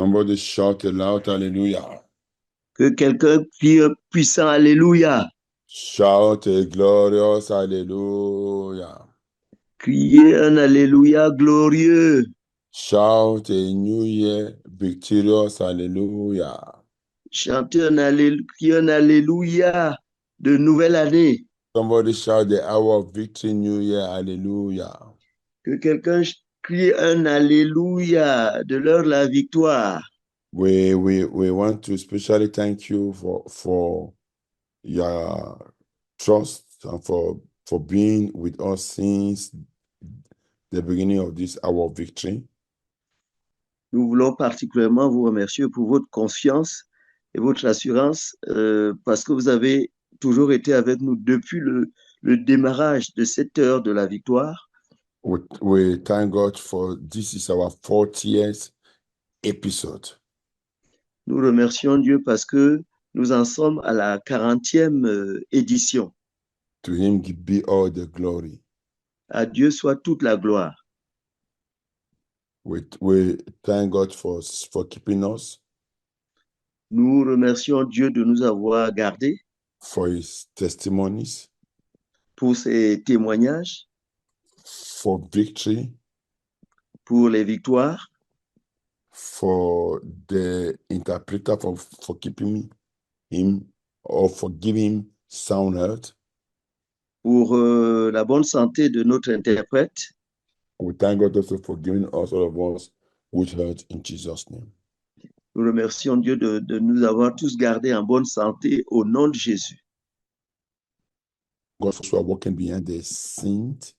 Somebody shout a loud hallelujah. Que quelqu'un crie un puissant Alléluia. Shout a glorious hallelujah. Criez un Alléluia glorieux. Shout a new year victorious hallelujah. Chantez criez un Alléluia de nouvelle année. Somebody shout the hour of victory new year hallelujah. Que quelqu'un crie un Alléluia de l'heure de la victoire. We want to especially thank you for your trust and for being with us since the beginning of this hour of victory. Nous voulons particulièrement vous remercier pour votre confiance et votre assurance parce que vous avez toujours été avec nous depuis le démarrage de cette heure de la victoire. We thank God for this is our 40th episode. Nous remercions Dieu parce que nous en sommes à la 40e édition. To him be all the glory. À Dieu soit toute la gloire. We thank God for keeping us. Nous remercions Dieu de nous avoir gardés. For his testimonies. Pour ses témoignages. For victory. Pour les victoires. For the interpreter for keeping him or for giving sound health. Pour la bonne santé de notre interprète. We thank God also for giving us all of us good health in Jesus' name. Nous remercions Dieu de nous avoir tous gardés en bonne santé au nom de Jésus. God who are working behind the scenes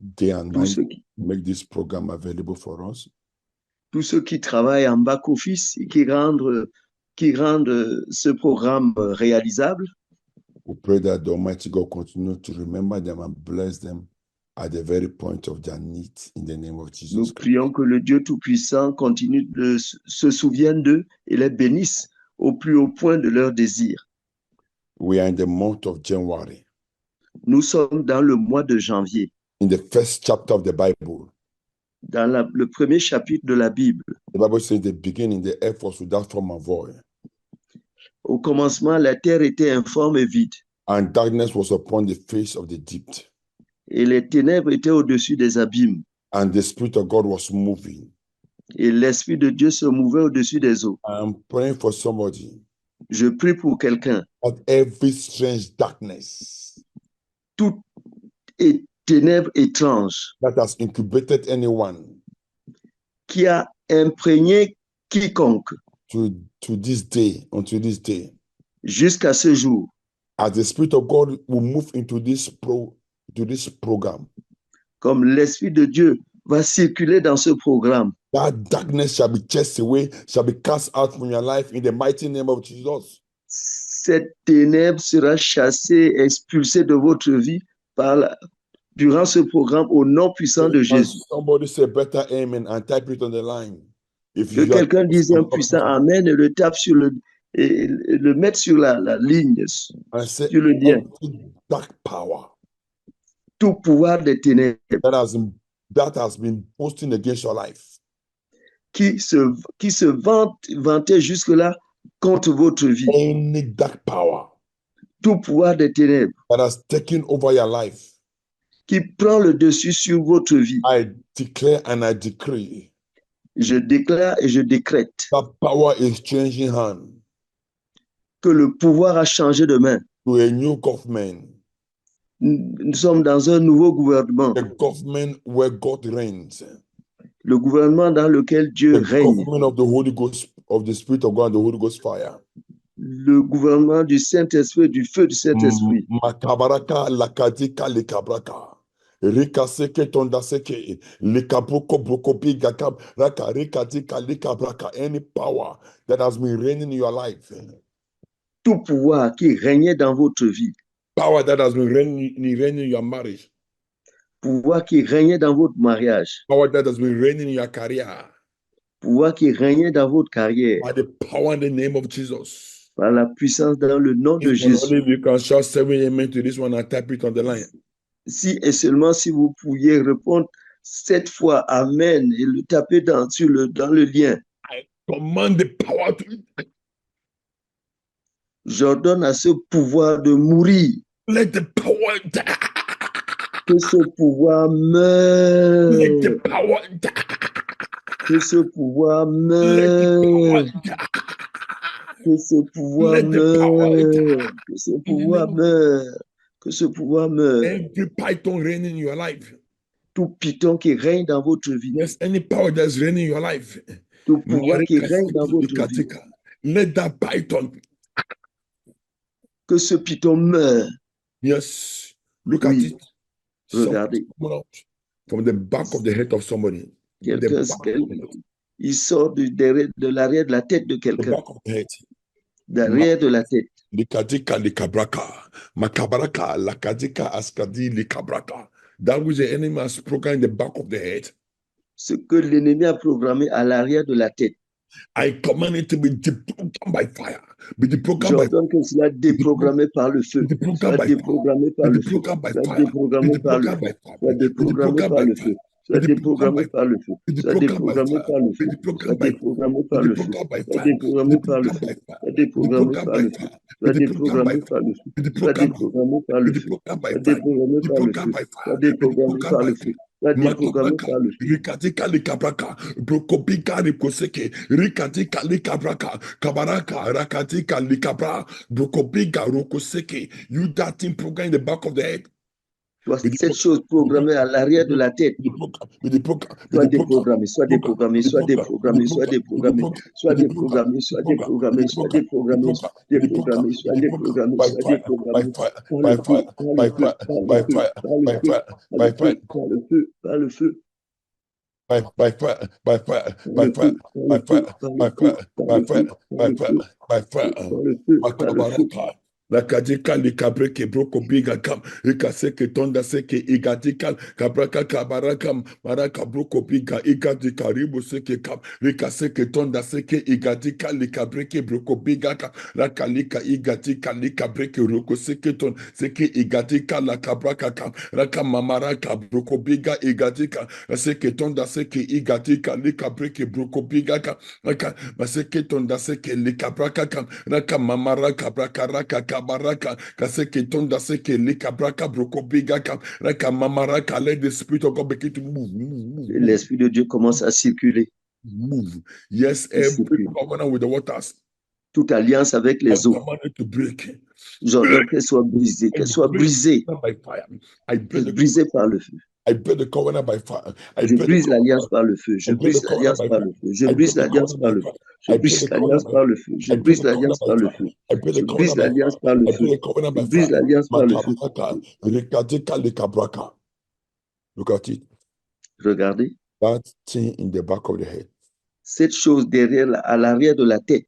day and night make this program available for us. Tous ceux qui travaillent en back-office et qui rendent ce programme réalisable. We pray that the Almighty God continue to remember them and bless them at the very point of their need in the name of Jesus. Nous prions que le Dieu Tout-Puissant continue de se souvienne d'eux et les bénisse au plus haut point de leur désir. We are in the month of January. Nous sommes dans le mois de janvier. In the first chapter of the Bible. Dans le premier chapitre de la Bible. The Bible says, "The beginning, the earth was without form and void." Au commencement, la terre était informe et vide. And darkness was upon the face of the deep. Et les ténèbres étaient au-dessus des abîmes. And the Spirit of God was moving. Et l'Esprit de Dieu se mouvait au-dessus des eaux. I am praying for somebody. Je prie pour quelqu'un. That every strange darkness. Toute ténèbres étranges. That has incubated anyone. Qui a imprégné quiconque. To this day, until this day. Jusqu'à ce jour. As the Spirit of God will move into this program. Comme l'Esprit de Dieu va circuler dans ce programme. That darkness shall be chased away, shall be cast out from your life in the mighty name of Jesus. Cette ténèbre sera chassée, expulsée de votre vie durant ce programme au nom puissant de Jésus. Somebody say better amen and type it on the line. Que quelqu'un dise un puissant amen et le tape sur et le mettre sur la ligne, sur le lien. Dark power. Tout pouvoir des ténèbres. That has been posting against your life. Qui se vantait jusque-là contre votre vie. Any dark power. Tout pouvoir des ténèbres. That has taken over your life. Qui prend le dessus sur votre vie. I declare and I decree. Je déclare et je décrète. That power is changing hand. Que le pouvoir a changé de main. To a new government. Nous sommes dans un nouveau gouvernement. The government where God reigns. Le gouvernement dans lequel Dieu règne. The government of the Holy Ghost, of the Spirit of God, the Holy Ghost fire. Le gouvernement du Saint-Esprit, du feu du Saint-Esprit. Makabaraka lakadika likabraka. Rikaseke tondaseke likabroko brokopi gakab raka rikadika likabraka. Any power that has been reigning in your life. Tout pouvoir qui régnait dans votre vie. Power that has been reigning in your marriage. Pouvoir qui régnait dans votre mariage. Power that has been reigning in your career. Pouvoir qui régnait dans votre carrière. By the power in the name of Jesus. Par la puissance dans le nom de Jésus. Only you can shout 7 amen to this one and type it on the line. Si et seulement si vous pouviez répondre 7 fois amen et le taper dans le lien. command the power to J'ordonne à ce pouvoir de mourir. let the power die. Que ce pouvoir Let the meure. power die. Que ce pouvoir Let the power meure. die. Que ce pouvoir Let the power die. meure. Que ce In the pouvoir name of meure. Que ce pouvoir meure. every python reigning in your life. Tout python qui règne dans votre vie. Yes, any power that's reigning in your life. Tout pouvoir qui règne dans votre vie. Let that python. Que ce python meure. Yes, look Oui. at it. Regardez. From the back of the head of somebody. Il sort de l'arrière de la tête de quelqu'un. Derrière de la tête. That which the enemy has programmed in the back of the head. Ce que l'ennemi a programmé à l'arrière de la tête. I command it to be deprogrammed by fire. J'ordonne que cela déprogrammé par le feu. Soit déprogrammé par le feu. Soit déprogrammé par le feu. Soit déprogrammé par le feu. Soit déprogrammé par le feu. Soit déprogrammé par le feu. Soit déprogrammé par le feu. Soit déprogrammé par le feu. Soit déprogrammé par le feu. Soit déprogrammé par le feu. Soit déprogrammé par le feu. Soit déprogrammé par le feu. Soit déprogrammé par le feu. Soit déprogrammé par le feu. Rikatika likabraka, brokopika rikoseke, rikatika likabraka, kabaraka, rakatika likabra, brokopika rokoseke. You that thing programmed in the back of the head. Cette chose programmée à l'arrière de la tête. Soit déprogrammé, soit déprogrammé, soit déprogrammé, soit déprogrammé, soit déprogrammé, soit déprogrammé, soit déprogrammé, déprogrammé, soit déprogrammé, soit déprogrammé, par le feu, par le feu. By fire, by fire, by fire, by fire, by fire, by fire, by fire, by fire. La kadika li kabre ke broko biga kam ikase ke tonda se ke igatikal kabraka kabarakam maraka broko biga igati karibu se ke kam ikase ke tonda se ke igatikal li kabre ke broko biga kam la kalika igatikal li kabre ke roko se ke ton se ke igatikal la kabraka kam raka mamara kabroko biga igatika se ke tonda se ke igatikal li kabre ke broko biga kam raka se ke tonda se ke li kabraka kam raka mamara kabraka raka kabaraka kaseke tonda seke likabraka brokobigaka raka mamaraka. Let the spirit of God begin to move. L'esprit de Dieu commence à circuler. Move. Yes, every covenant with the waters. Toute alliance avec les eaux. J'ordonne qu'elle soit brisée, qu'elle soit brisée. Brisée par le feu. I break the covenant by fire. Je brise l'alliance par le feu. Je brise l'alliance par le feu. Je brise l'alliance par le feu. Je brise l'alliance par le feu. Je brise l'alliance par le feu. Je brise l'alliance par le feu. Je brise l'alliance par le feu. Look at it. Regardez. That thing in the back of the head. Cette chose derrière, à l'arrière de la tête.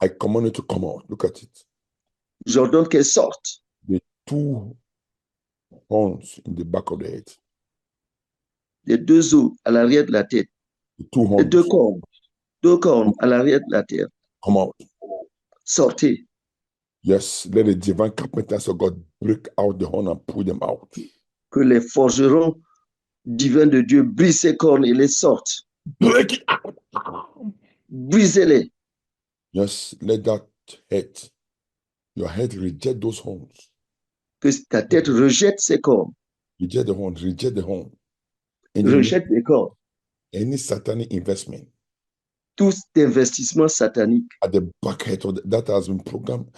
I command it to come out. Look at it. J'ordonne qu'elle sorte. The two horns in the back of the head. Les deux os à l'arrière de la tête. Les deux cornes. Deux cornes à l'arrière de la tête. Come out. Sortez. Yes, let the divine carpenters of God break out the horn and pull them out. Que les forgerons divins de Dieu brisent ces cornes et les sortent. Break it out. Brisez-les. Yes, let that head, your head reject those horns. Que ta tête rejette ces cornes. Reject the horn, reject the horn. Rejette les cornes. Any satanic investment. Tout investissement satanique. At the back head of that has been programmed.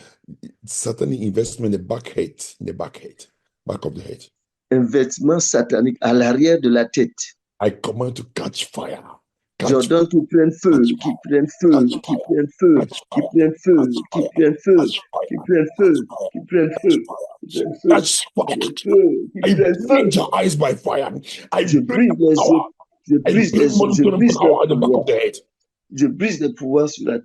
Satanic investment in the back head, back of the head. Investissement satanique à l'arrière de la tête. I command to catch fire. J'ordonne qu'il prenne feu, qu'il prenne feu, qu'il prenne feu, qu'il prenne feu, qu'il prenne feu, qu'il prenne feu, qu'il prenne feu, qu'il prenne feu, I break your eyes by fire. Je brise les yeux, je brise les yeux, je brise le pouvoir. Je brise le pouvoir sur à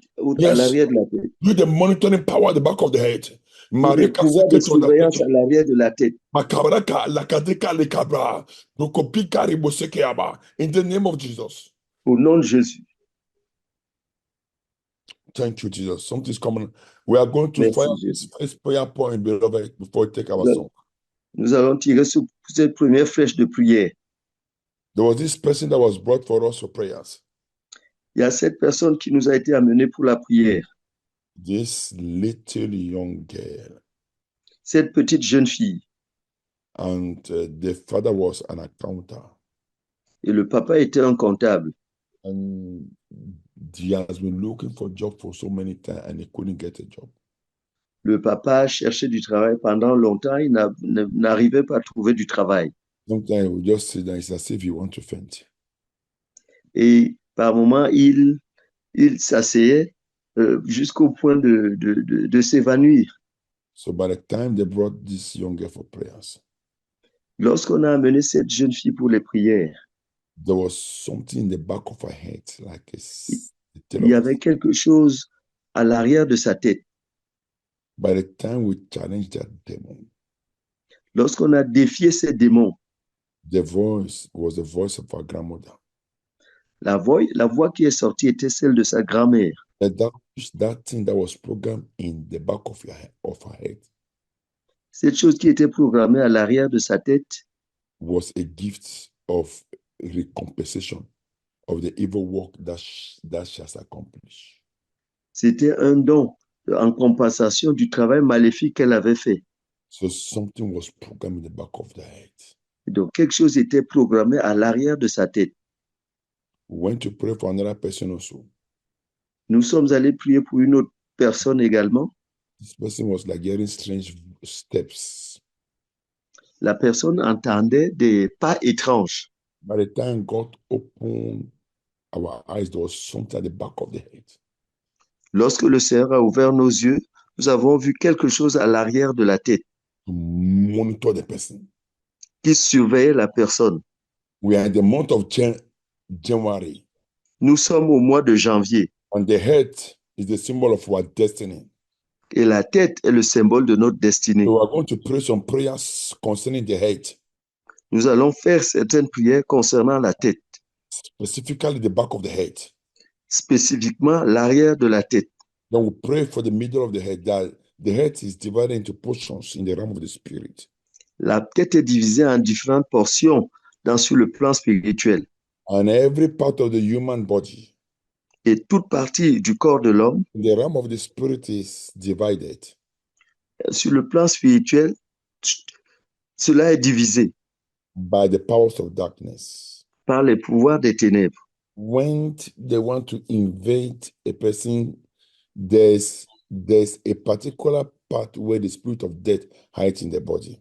l'arrière de la tête. You the monitoring power at the back of the head. Le pouvoir de surveillance à l'arrière de la tête. In the name of Jesus. Au nom de Jésus. Thank you, Jesus. Something's coming. We are going to fire this first prayer point, beloved, before we take our song. Nous allons tirer sur cette première flèche de prière. There was this person that was brought for us for prayers. Il y a cette personne qui nous a été amenée pour la prière, this little young girl, cette petite jeune fille. and the father was an accountant, Et le papa était un comptable. and he has been looking for a job for so many times and he couldn't get a job. Le papa cherchait du travail pendant longtemps, il n'arrivait pas à trouver du travail. Sometimes we just sit down, it's as if you want to faint. Et par moments, il s'asseyait jusqu'au point de s'évanouir. So by the time they brought this young girl for prayers, Lorsqu'on a amené cette jeune fille pour les prières, there was something in the back of her head, like il y avait quelque chose à l'arrière de sa tête. by the time we challenged that demon, Lorsqu'on a défié ces démons, the voice was the voice of our grandmother. la voix qui est sortie était celle de sa grand-mère. That thing that was programmed in the back of her head Cette chose qui était programmée à l'arrière de sa tête was a gift of recompensation of the evil work that she has accomplished. c'était un don en compensation du travail maléfique qu'elle avait fait. So something was programmed in the back of the head. Donc, quelque chose était programmé à l'arrière de sa tête. We went to pray for another person also. Nous sommes allés prier pour une autre personne également. This person was like hearing strange steps. La personne entendait des pas étranges. By the time God opened our eyes, there was something at the back of the head. Lorsque le Seigneur a ouvert nos yeux, nous avons vu quelque chose à l'arrière de la tête To monitor the person. qui surveillait la personne. We are in the month of January, Nous sommes au mois de janvier and the head is the symbol of our destiny. et la tête est le symbole de notre destinée. So we are going to pray some prayers concerning the head, Nous allons faire certaines prières concernant la tête, specifically the back of the head. spécifiquement l'arrière de la tête. Then we pray for the middle of the head, that the head is divided into portions in the realm of the spirit. La tête est divisée en différentes portions sur le plan spirituel. And every part of the human body Et toute partie du corps de l'homme, in the realm of the spirit is divided sur le plan spirituel, cela est divisé by the powers of darkness. par les pouvoirs des ténèbres. When they want to invade a person, there's a particular part where the spirit of death hides in the body.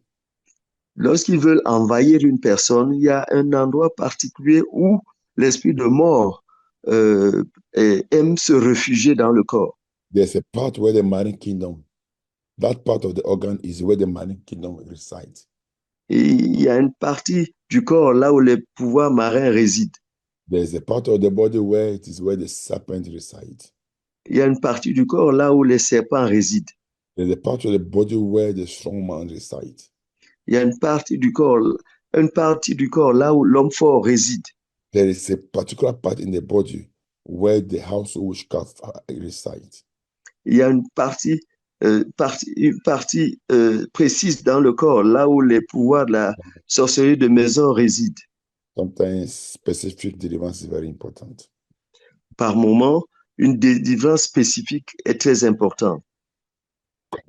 Lorsqu'ils veulent envahir une personne, il y a un endroit particulier où l'esprit de mort aime se réfugier dans le corps. There's a part where the marine kingdom, that part of the organ is where the marine kingdom resides. Et il y a une partie du corps là où les pouvoirs marins résident. There's a part of the body where it is where the serpent resides. Il y a une partie du corps là où les serpents résident. There's a part of the body where the strong man resides. Il y a une partie du corps là où l'homme fort réside. There is a particular part in the body where the household witchcraft resides. Il y a une partie précise dans le corps là où les pouvoirs de la sorcellerie de maison résident. Sometimes specific deliverance is very important. Par moment, une délivrance spécifique est très importante.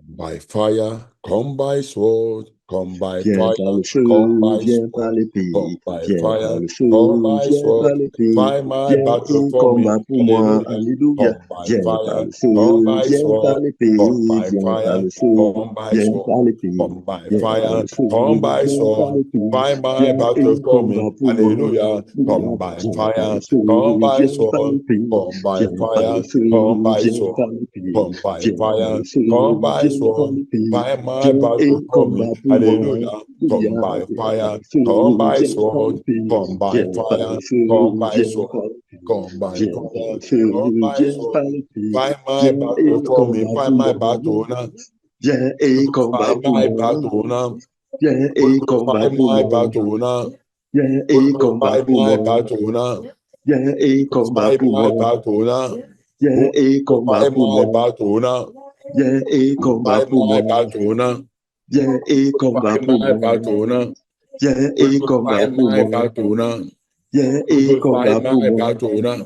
By fire, come by sword, come by Viens fire, par le feu, come by viens sword, par l'épée, come by viens par fire, le feu, come by viens par sword, l'épée, fight my viens battle et for me, combat pour moi, hallelujah. alléluia. Come by Viens par fire, le feu, come by viens par sword, l'épée, come by viens par fire, le feu, come by viens sword, par l'épée, come by viens par fire, le feu, come by viens par sword, l'épée, fight my viens battle et for me, combat pour moi, hallelujah. Come alléluia. by Viens par fire, le feu, come by viens par sword, l'épée, come by viens par le fire, feu, come by viens sword, par l'épée, come by viens par fire, le feu, come by viens par sword, l'épée, fight my viens battle et for me, combat pour moi, hallelujah. Come alléluia. by Viens par fire, le feu, come by viens par sword, l'épée, come by viens par fire, le feu, come by viens par sword, l'épée, come by viens par fire, le feu, come by viens sword, par l'épée, fight my viens battle et for me, combat fight pour my moi, battle now, viens et combat fight pour my moi, battle now, viens et combat fight pour my moi, battle now, viens et combat fight pour my moi, battle now, viens et combat fight pour my moi, battle now, viens et combat fight pour my moi, battle now, viens et combat fight pour my moi, battle now, viens et combat fight pour my moi, battle now, viens et combat fight pour my moi, battle now, viens et combat fight pour my moi, battle now.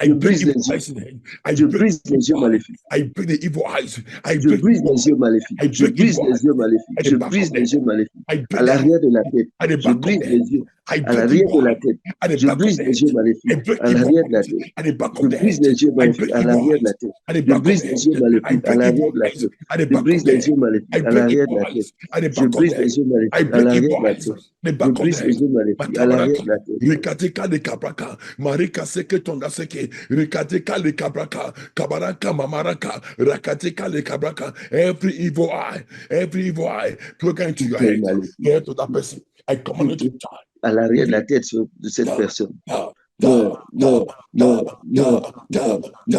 I Je break brise evil les yeux. eyes in the head. I Je break brise les yeux evil eyes. maléfiques. I break the evil eyes. I Je break brise evil les eyes. yeux maléfiques. I Je break brise evil eyes les yeux maléfiques. at the Je back brise of the les yeux head. maléfiques. I À break them l'arrière de la tête. at the Je back of brise the head. les yeux. I À break l'arrière evil de la eyes tête. at the Je back of brise the les head. yeux I maléfiques. break À evil l'arrière de la eyes tête. at the back Je of the brise head. les yeux I maléfiques. break À evil l'arrière de eyes la tête. at the Je back of brise the les head. yeux I maléfiques. À break evil l'arrière de la eyes tête. at the Je back of brise the les head. yeux I maléfiques. À break l'arrière de evil la tête. eyes at the Je back of the brise head. les yeux I maléfiques. À break l'arrière evil de la eyes tête. at the Je back of the brise les head. yeux maléfiques. À l'arrière Makabaraka, de la tête. Rikateka de Kabraka, Marika Seke Tonda Seke, Rikateka de Kabraka, Kabaraka Mamaraka, Rakateka de Kabraka, every evil eye, plug into Tout your est head, maléfique. head to that person. I command you Tout to est die. à l'arrière de la tête de cette Die, personne. die, Meurs, die, meurs, die, meurs, die, meurs, die,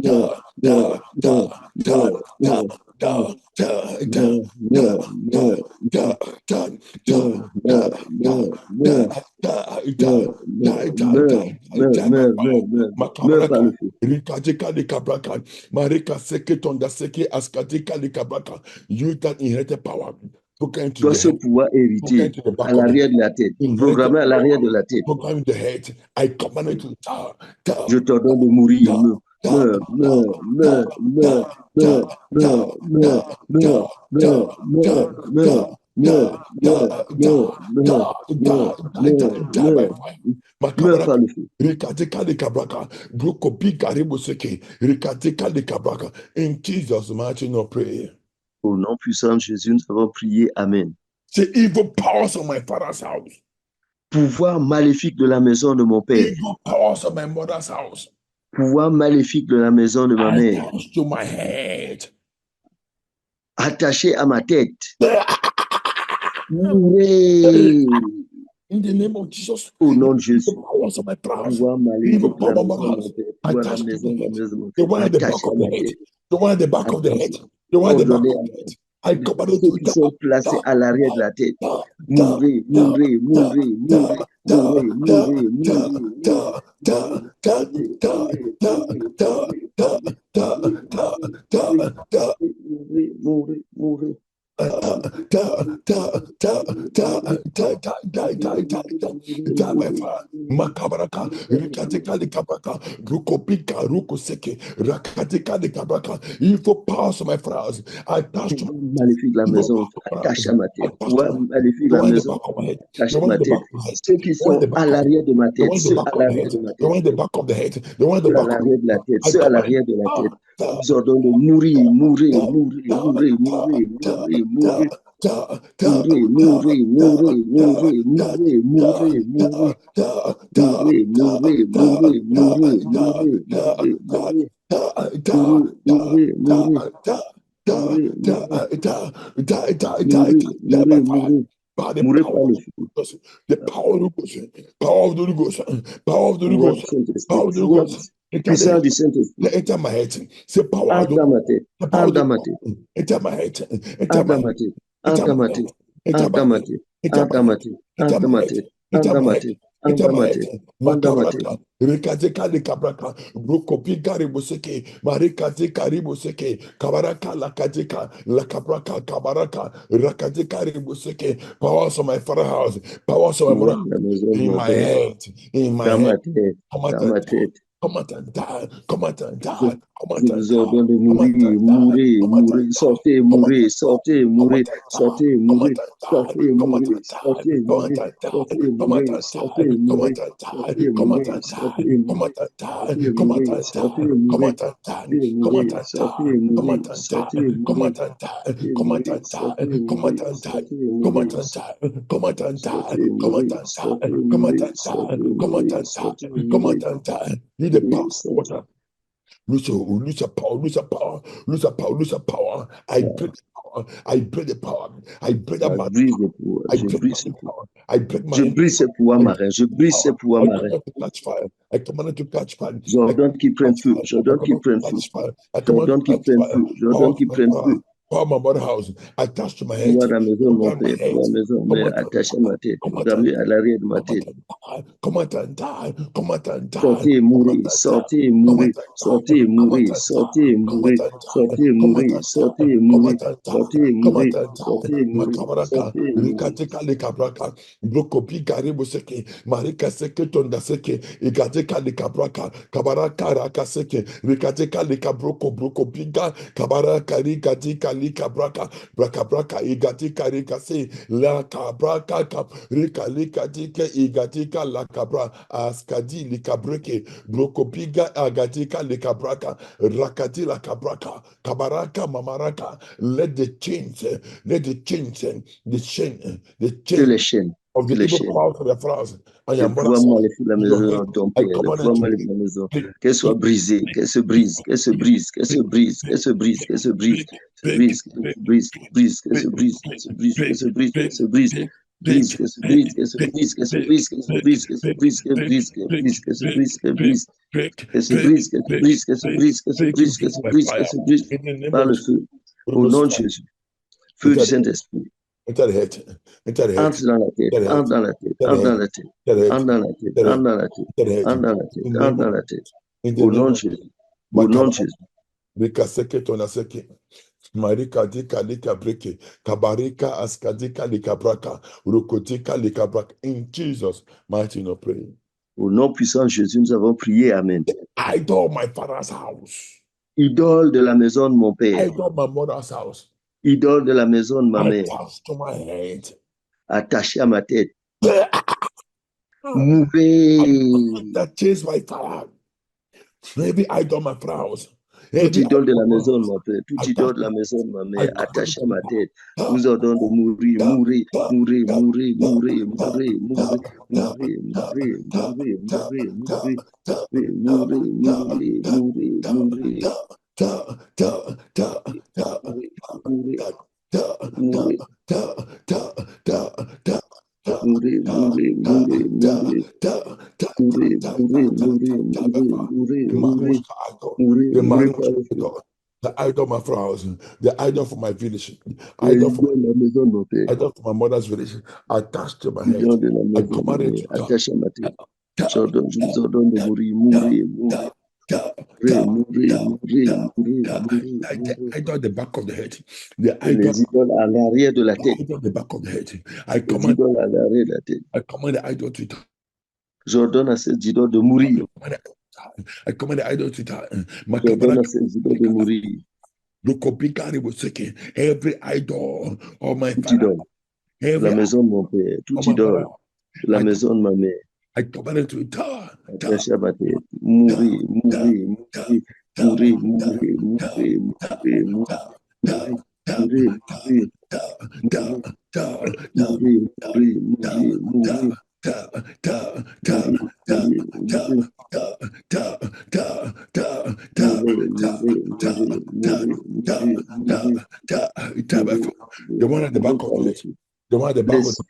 meurs, die, meurs, die, meurs, meurs, meurs, die, meurs, meurs, meurs, meurs, meurs, meurs, meurs, meurs, meurs, meurs par le feu. You that inherited power, broken into Toi, the ce head, pouvoir broken hérité into the à back of the l'arrière head, de la tête, inherited programmé à l'arrière de power, la tête, broken in the head. I command it to die, je t'ordonne de mourir. die, die, Meurs, meurs, meurs, meurs, meurs, meurs, meurs, meurs, meurs, meurs, meurs, meurs, meurs, meurs, meurs, meurs, meurs, meurs, meurs par le feu. In Jesus' mighty name, pray. Au nom puissant de Jésus, nous avons prié. Amen. Say evil powers of my father's house. Pouvoir maléfique de la maison de mon père. Evil powers of my mother's house. Pouvoir maléfique de la maison de ma mère. Attached to my head. Attaché à ma tête. Mourez. In the name of Jesus. Au nom de Jésus. Evil powers of my house. Pouvoir maléfique Evil de la power of maison my de mon house. père. Pouvoir la Attached to maison the de la head. maison de mon The père. one at the back Attaché à of ma the head. tête. The one at the back of the head. Attaché. The one at the back Ordonné of à the ma head. tête. I command it Ceux to qui sont placés à l'arrière de la tête. Mourez, mourez, mourez, mourez, mourez, mourez, mourez, mourez, mourez. Makabaraka, Rikatika de Kabaka, Rukopika, Rukoseke, Rakatika de Kabaka, evil powers of my friends, attached to Maléfique de la evil maison, powers of my attache friends, à ma tête. attached to Ouais, my maléfique de the la one in the maison, back of my head, attache the à one ma in the tête. back of my head, Ceux qui the one in sont the à back of my l'arrière head, de ma the tête, one in the ceux back à of the l'arrière head, de ma the tête, one in the back of the head, the one in the ceux à back of l'arrière de la the tête, I ceux à command l'arrière de la tête. Nous ordonnons de mourir, mourir, mourir, mourir, mourir, mourir, mourir. Mourir, mourir, mourir, mourir, mourir, mourir, mourir. Mourir, mourir, mourir, mourir, mourir, mourir, mourir. Mourir, mourir, mourir. Mourir, mourir, mourir, mourir. By the Mourir power par of le the feu. Holy Ghost, the power of the Holy Ghost, power of the Holy Ghost, power of the Holy Pouvoir du Ghost, Saint-Esprit, power of the Holy pouvoir Ghost. Enter the puissant head, du Saint-Esprit. enter my head. Say power of Entre the dans Holy ma Ghost, tête, the power entre of the dans ma Holy tête, Ghost. Enter my head, enter entre my dans ma head, tête, enter entre dans my ma head, tête, enter entre my dans ma head, tête, enter entre my dans ma head, tête, enter entre dans my ma head, tête, entre enter dans my ma head, tête, entre enter dans my ma head. tête, entre dans ma tête. Makabraka, Rekateka de Kabraka, Brokopika Riboseke, Marikateka Riboseke, Kabaraka Lakateka, Lakabraka, Kabaraka, Rakateka Riboseke, powers of my father's house, powers of my Pouvoir mother, de la maison de in mon my père, head, in my dans head. ma tête, Come out dans and ma die, tête. come out and die, come out and Je, die, come je out and vous die, ordonne de come out mourir, and die, mourir, come out and mourir, die, sortez, come out mourir, and die, sortez, come out mourir, and die, sortez, come out mourir, and die, sortez, come out mourir, and die, sortez, come out mourir, and die, sortez, come out mourir, and sortez, die, come mourir, out and die, sortez, come out mourir, and sortez, die, come mourir, out and die, sortez, come out mourir, and sortez, die, come mourir, out and die, sortez, come mourir, out and sortez, die, come mourir, out and sortez, die, come mourir, out and die, sortez, come out mourir, and die, sortez, come out mourir, and die, sortez, come out mourir, and die, come out and die, sortez, come out mourir, and die, sortez, come out mourir, and die, sortez, come out mourir, and die, sortez, come mourir, out and die. Need the power, sortez. water. Lose your power, lose your power, lose your power, lose your power. I break the power, I break the power, I break that man Brise le pouvoir, I je break brise my ce pouvoir. power, I break Je my brise ce pouvoir I marin, je brise ce power. pouvoir I marin. command it to catch fire. I command it to catch fire. I command J'ordonne qu'ils it to prennent catch feu, fire. I j'ordonne qu'ils command it prennent to feu, catch fire. I command it j'ordonne to qu'ils catch prennent fire. feu, j'ordonne Power qu'ils from my prennent power. feu. Power my mother house, attached to my head. Pouvoir à la maison de mon Command my père, head. pouvoir à la maison de ma mère, attaché à ma tête, programmé à l'arrière de ma tête. Come out and die. Come out and die. Sortez et mourez, sortez et mourez, sortez et mourez, sortez et mourez, sortez et mourez, sortez et mourez, sortez et mourez, sortez et mourez, sortez et mourez. Rikatika lekabraka, blokopi karibu seke, marika seke tonda seke, ikatika lekabraka, kabaraka raka seke, rikatika lekabroko broko piga, kabaraka rikatika lekabraka, braka braka, igatika rikase, la kabraka kap, rika likatika, igatika la kabra, askadi likabreke, broko piga, agatika lekabraka, rakati la kabraka, kabaraka mamaraka, let the chains, the Que les chain chaînes, of que the les evil chaînes, powers of your fathers and le your pouvoir mother's house, maléfique de la in your maison head, de ton I père, le command it pouvoir to maléfique break, de la maison, break, qu'elle soit brisée, qu'elle se brise, qu'elle se brise, qu'elle se brise, qu'elle se brise, qu'elle se brise, se brise, qu'elle se brise, brise, qu'elle se brise, qu'elle se brise, qu'elle se brise, qu'elle se brise, brise, qu'elle se brise, qu'elle se brise, qu'elle se brise, qu'elle se brise, qu'elle se brise, qu'elle brise, qu'elle brise, qu'elle se brise, qu'elle brise, qu'elle se brise, qu'elle se brise, qu'elle se brise, qu'elle se brise, qu'elle se by brise, qu'elle fire. se brise In the name par of le Jesus. feu, au nom de Jésus, feu du Saint-Esprit. Enter the head, enter the head, Entre dans la tête, enter the head, entre dans la tête, enter the entre dans head, la tête, enter the head, entre dans la tête, enter the entre head, dans la tête, enter the head. entre dans la tête, In the entre name dans of, la tête. in the Au name nom de of Jésus. Au nom de Makaba, Jésus. Rikaseke tonaseke. Marika dika lika breke, kabarika askadika lika braka, rukotika lika braka. In Jesus' mighty name, pray. Au nom puissant de Jésus, nous avons prié. Amen. Idol my father's house. Idole de la maison de mon père. Idol my mother's house. Idole de la maison de ma mère. Attached to my head. Attaché à ma tête. Mourez. That changed my father. Maybe idol my father's house. Toute Maybe idole de la idol my maison de house. mon père, toute idole Attached de la maison de ma I mère, command it attachée to à be ma tête, down. nous ordonnons de mourir, Down, mourir, down, mourir, down, mourir, down, mourir, down, mourir, down, down, mourir, down, mourir, down, mourir, down, mourir, down, mourir, down, mourir, down, mourir, down, mourir, down, mourir, down, mourir, down, down, down, down, down, mourir, mourir, down, mourir, down, down, down, down, down, mourir, down, mourir, down, mourir, down, mourir, down, mourir, down, mourir, mourir, mourir, down, mourir, the mourir, Marushka idol, mourir, the mourir Marushka par le feu. idol, the idol of my house, the idol for my village, Les idol for idoles de la maison de mon père, my idol for my mother's village, attached to my head. idoles de la I maison de ma command it mère, to die. attachées à ma tête. Die, Je vous ordonne de mourir, mourir, mourir, mourir, mourir, mourir, mourir, mourir, mourir. I got the back of the head. The Et les idoles à l'arrière de la tête. idol the back of the head. I Les command idoles à l'arrière de la tête. the idol to die. J'ordonne à ces idoles de mourir. I command the idol to die. J'ordonne à ces idoles de mourir. Every idol of my Toute father, idole de la every maison de mon père, toute of my idole father, de la maison de ma mère, I command it to die. attachée à ma tête. Mourir, mourir, mourir, mourir, mourir, mourir, mourir, mourir, mourir, mourir. The one at the back of the head. The one at the back of the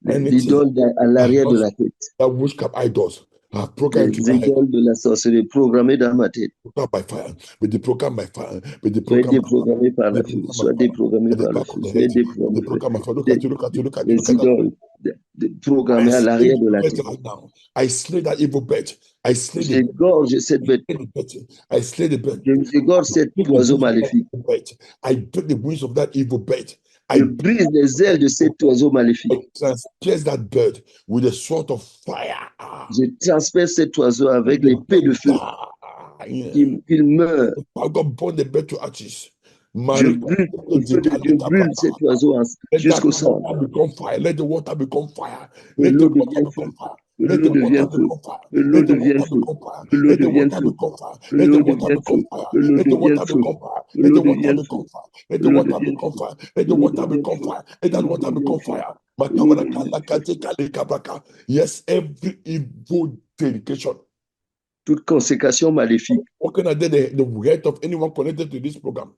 head. L'idole à l'arrière de la tête. That witchcraft idols have programmed into Les my head. idoles de la sorcellerie programmées dans ma tête. By fire, with the program by fire, with the Soyez program déprogrammés par le feu. Soyez déprogrammés par le feu. Soyez déprogrammés. the program of look at Les idoles programmées à l'arrière de la tête. right now. I slay that evil bet. I slay the J'égorge cette bête. I slay the bet. J'égorge cet oiseau maléfique. I break the wings of that evil bet. Je brise les ailes de cet oiseau maléfique. I transpierce that bird with a sword of fire. Je transperce cet oiseau avec l'épée de feu. Qu'il meurt. God burn the bird to ashes. Je brûle cet oiseau jusqu'au sang. Let the water become fire. Que l'eau devienne feu. Que l'eau devienne feu. Que l'eau devienne feu. Que l'eau devienne feu. Que l'eau devienne feu. Que l'eau devienne feu. Que l'eau devienne feu. Let the water become fire. Let the water become fire. Let that water become fire. Yes, every evil dedication. Toute consécration maléfique. What can I do the head of anyone connected to this program?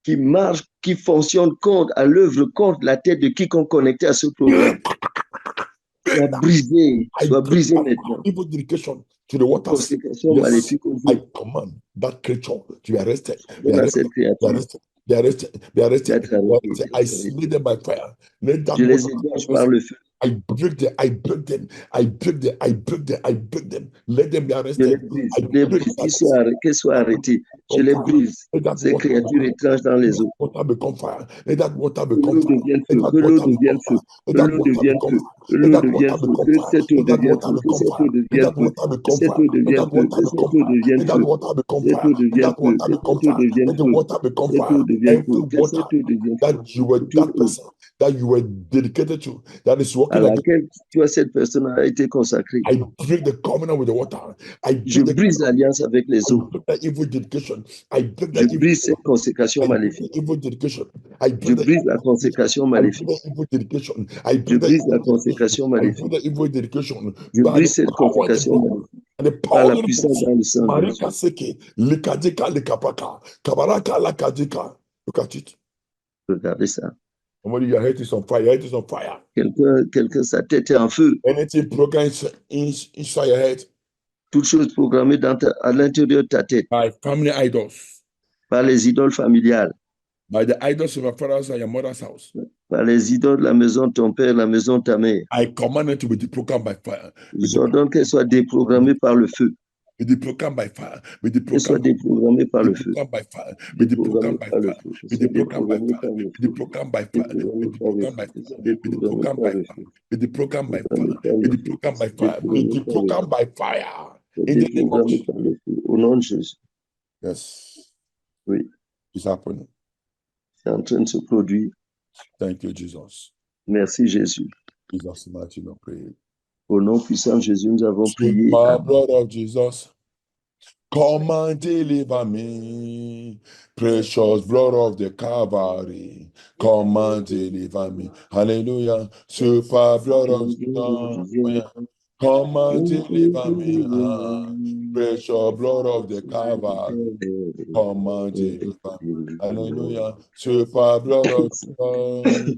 Qui marche, qui fonctionne contre, à l'œuvre contre la tête de quiconque connecté à ce programme. Soit brisé maintenant. Evil dedication to the water. Consécration maléfique au I command that creature to be arrested. Cette créature They arrested. They arrested. d'être arrêtés, I d'être slay arrêtés. them by fire. Let that Je les water égorge par le feu. I break them. I break them. I break them. I break them. I break them. Let them be Je les arrested. brise. I Les break brise, that. qu'ils soient arrêtés. Je On les fire. brise. Let that Ces water créatures étranges dans les eaux. become fire. Let that water Que become l'eau fire. devienne Let feu. that Que l'eau water devienne become feu. fire. Let Que that l'eau water devienne become feu. fire. Que Let l'eau that devienne water feu. become Que fire. cette eau Let that devienne water feu. Que become cette fire. eau Let devienne that feu. water Que become cette fire. eau Let devienne that feu. water Que become cette eau fire. devienne Let that feu. water become Cette fire. eau Let devienne that feu. water Que become cette eau fire. devienne Let the feu. water become Cette eau fire. devienne Every feu. Que water cette eau devienne feu. that you were Toute that eau person that you were dedicated to that is à working against. laquelle toi, cette personne a été consacrée. I break the covenant with the water. I Je break the brise l'alliance avec les I eaux. break that evil dedication. I break Je that evil. brise cette consécration I break maléfique. the evil dedication. I Je break the brise la evil dedication. consécration I break maléfique. the evil dedication. I Je break the brise la evil dedication. consécration I break maléfique. the evil dedication. Je By the brise cette power in the consécration blood. maléfique. And the Par power la in the puissance blood. dans le sang de Marika Jésus. seke. Likadika likapaka. Kabaraka lakadika. Look at it. Regardez ça. Somebody, your head is on fire. Your head is on fire. Quelqu'un, sa tête est en feu. Anything broken inside your head Toute chose programmée à l'intérieur de ta tête by family idols, par les idoles familiales, by the idols of your father's and your mother's house. par les idoles de la maison de ton père, la maison de ta mère. I command it to be deprogrammed by fire. J'ordonne qu'elles soient déprogrammées par le feu. Be deprogrammed by fire. Be Qu'elles soient deprogrammed déprogrammées par le feu. by fire. Be Déprogrammées deprogrammed by par le fire. feu. Qu'elles Be soient deprogrammed by déprogrammées fire. par le Be feu. deprogrammed by fire. Be Déprogrammées par le deprogrammed by feu. Qu'elles soient fire. Be déprogrammées deprogrammed par by le fire. feu. Be deprogrammed by Déprogrammées fire. par Be le feu. deprogrammed by fire. Be Déprogrammées par le feu. deprogrammed by fire. In the name of Déprogrammées Jesus. par le feu. Au nom de Jésus. Yes, Oui, it's happening. c'est en train de se produire. Thank you, Jesus. Merci Jésus. Jesus' mighty name, pray. Au nom puissant de Jésus, nous avons Sweet prié. my blood of Jesus. Come and deliver me, precious blood of the Calvary. Come and deliver me. Hallelujah. Super blood of Jesus. Come and deliver me. Precious blood of the Calvary. Come and deliver me. Hallelujah. Super blood of Jesus.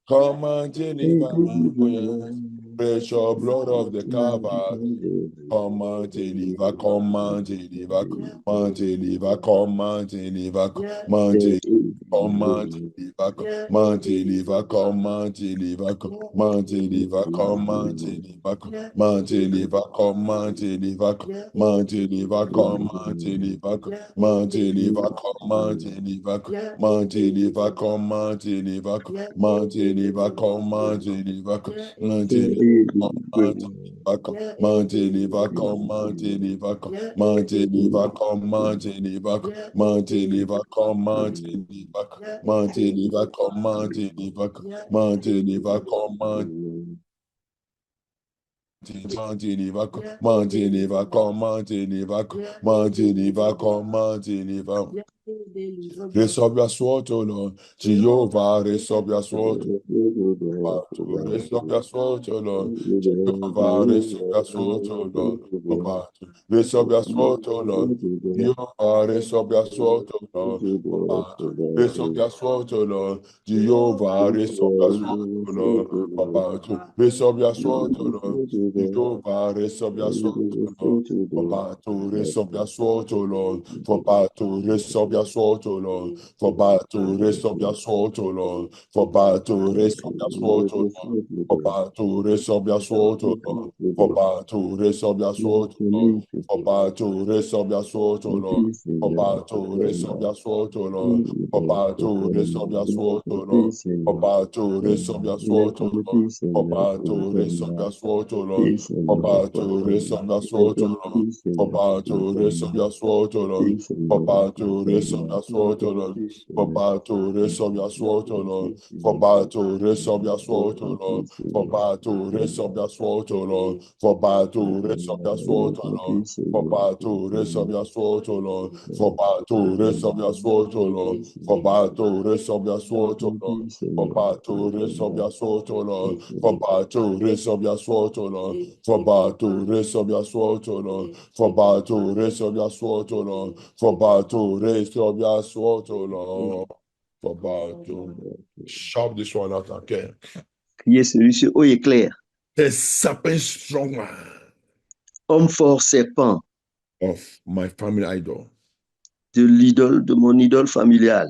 Come and deliver me. Oh, yes. Precious blood of the Calvary. Come and deliver, come and deliver, come and deliver, come and deliver, come and deliver. Come and deliver, come and deliver, come and deliver, come and deliver, come and deliver, come and deliver, come and deliver, come and deliver, come and deliver, come and deliver, come and deliver, come and deliver, come and deliver, come and deliver, come and deliver, come and deliver, Manteliva, come, Manteliva, come, Manteliva, come, Manteliva, Manteliva, come, Manteliva, Manteliva, come, Manteliva, Manteliva, come, Manteliva, Manteliva, come, Manteliva, Manteliva, come, Manteliva. Raise up your sword, O Lord. Jehovah, raise up your sword. Raise up your sword, O Lord. Jehovah, raise up your sword, O Lord. Raise up your sword, O Lord. Jehovah, raise up your sword, O Lord. Raise up your sword, O Lord. Jehovah, raise up your sword, O Lord. Raise up your sword, O Lord. Jehovah, raise up your sword, O Lord. For battle, raise up your sword, O Lord. For battle, raise up your sword, O Lord. For battle, raise up your sword, O Lord. For battle, raise up your sword, O Lord. For battle, raise up your sword, O Lord. For battle, raise up your sword, O Lord. For battle, raise up your sword, O Lord. For battle, raise up your sword, O Lord. For battle, raise up your sword, O Lord. For battle, raise up your sword, O Lord. For battle, raise up your sword, O Lord. For battle, raise up your sword, O Lord. For battle, raise up your sword, O Lord. For battle, raise up your sword, O Lord. For battle, raise up your sword, O Lord. For battle, raise up your sword, O Lord. For battle, raise up your sword, O Lord. For battle, raise up your sword, O Lord. For battle, raise up your sword, O Lord. For battle, raise up your sword, O Lord. For battle, raise up your sword, O Lord. For battle, raise up your sword, O Lord. For battle, raise up your sword, O Lord. For battle, raise up your sword, O Lord. For battle, raise up your sword, O Lord. For battle, raise up your sword, O Lord. For battle. Shout this one out, okay? Criez celui-ci haut et clair. The serpent strong man Homme fort serpent of my family idol. de l'idole, de mon idole familiale.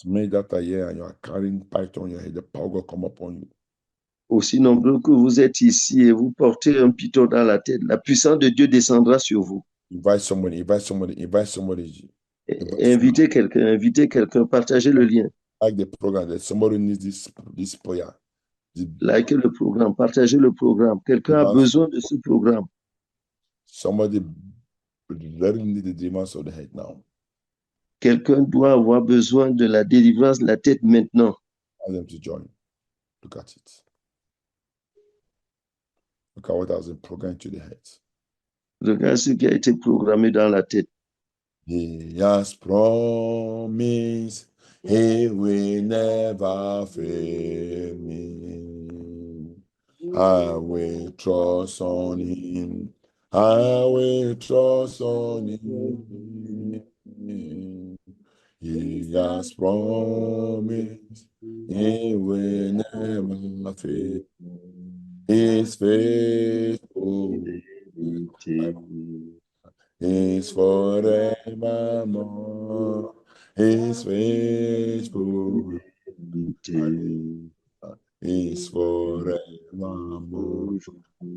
as many that are here and you are carrying python on your head, the power of God come upon you. Aussi nombreux que vous êtes ici et vous portez un python dans la tête, la puissance de Dieu descendra sur vous. Invite somebody, invite somebody, invite somebody. Invitez quelqu'un, partagez le lien. Like the program, that somebody needs this prayer. Likez le programme, partagez le programme. Quelqu'un a besoin de ce programme. Somebody really need the deliverance of the head now. Quelqu'un doit avoir besoin de la délivrance de la tête maintenant. Ask them to join. Look at it. Look at what has been programmed to the head. Regarde ce qui a été programmé dans la tête. He has promised he will never fail me. I will trust on him. I will trust on him. He has promised he will never fail. He's faithful. He's forevermore. He's faithful. He's forevermore.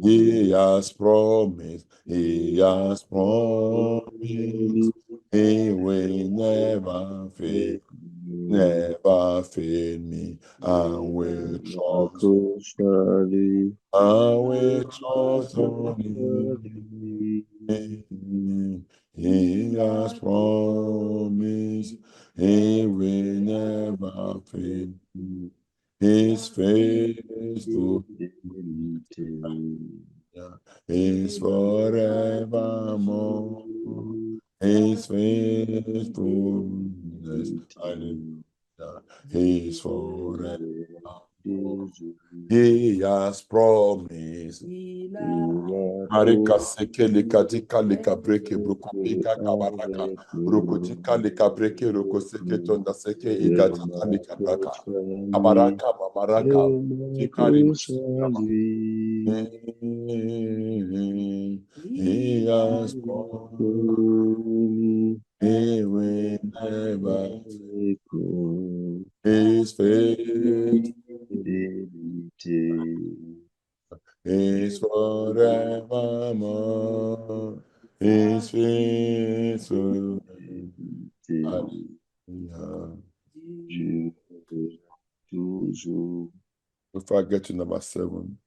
He has promised. He has promised. He will never fail. Never fail me. I will trust. I will trust on him. He has promised he will never fail me. His faithful. He's forevermore. His faithfulness. Hallelujah. He's forever. He has promised. Marika seke lekatika lekabreke brokopika kabaraka rokotika lekabreke rokoseke tonda seke igatika lekabraka kabaraka mamaraka tikari he has promised he will never his faith is forevermore. His faithful. Hallelujah. Before I get to number 7.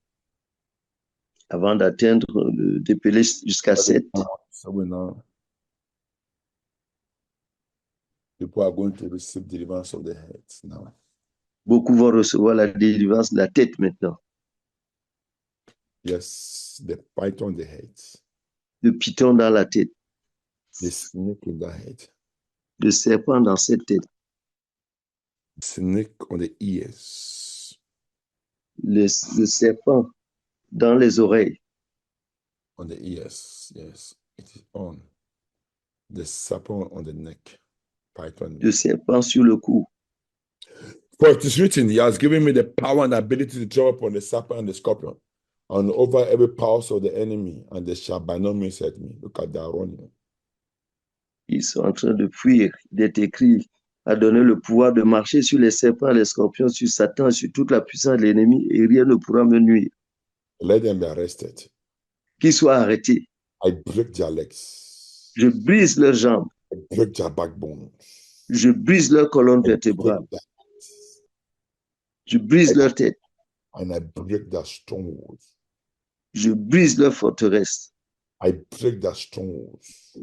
Avant d'atteindre, d'épeler jusqu'à 7. People are going to receive deliverance of the head now. Beaucoup vont recevoir la délivrance de la tête maintenant. Yes, the python on the head. Le python dans la tête. The snake in the head. Le serpent dans cette tête. Snake on the ears. Le serpent dans les oreilles. On the ears, yes, it is on. The serpent on the neck. Python. Le serpent sur le cou. For it is written, he has given me the power and ability to jump upon the serpent and the scorpion, and over every power of the enemy, and they shall by no means hurt me. Look at that running. Ils sont en train de fuir. Il est écrit, a donné le pouvoir de marcher sur les serpents, les scorpions, sur Satan, sur toute la puissance de l'ennemi, et rien ne pourra me nuire. Let them be arrested. Qu'ils soient arrêtés. I break their legs. Je brise leurs jambes. I break their backbone. Je brise leur colonne vertébrale. Je brise leur tête. And I break their strongholds. Je brise leur forteresse. I break their strongholds.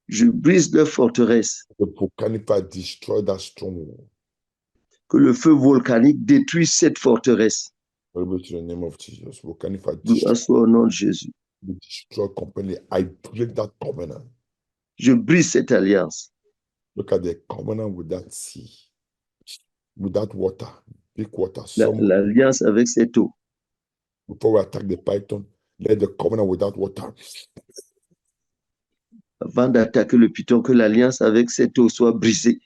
Je brise leur forteresse. The volcanic fire destroy that stronghold. Que le feu volcanique détruise cette forteresse. Glory to the name of Jesus. Volcanic fire destroy au nom de Jésus. Destroy completely. I break that covenant. Je brise cette alliance. Look at the covenant with that sea, with that water, big water. L'alliance avec cette eau. Before we attack the python, let the covenant with that water. Avant d'attaquer le python, que l'alliance avec cette eau soit brisée.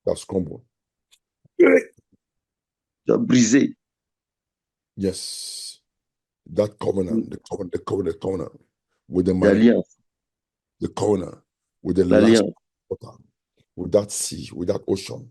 That's crumbled. Soit brisée. Yes. That covenant, the covenant with the money, l'alliance. The covenant with the last water, with that sea, with that ocean.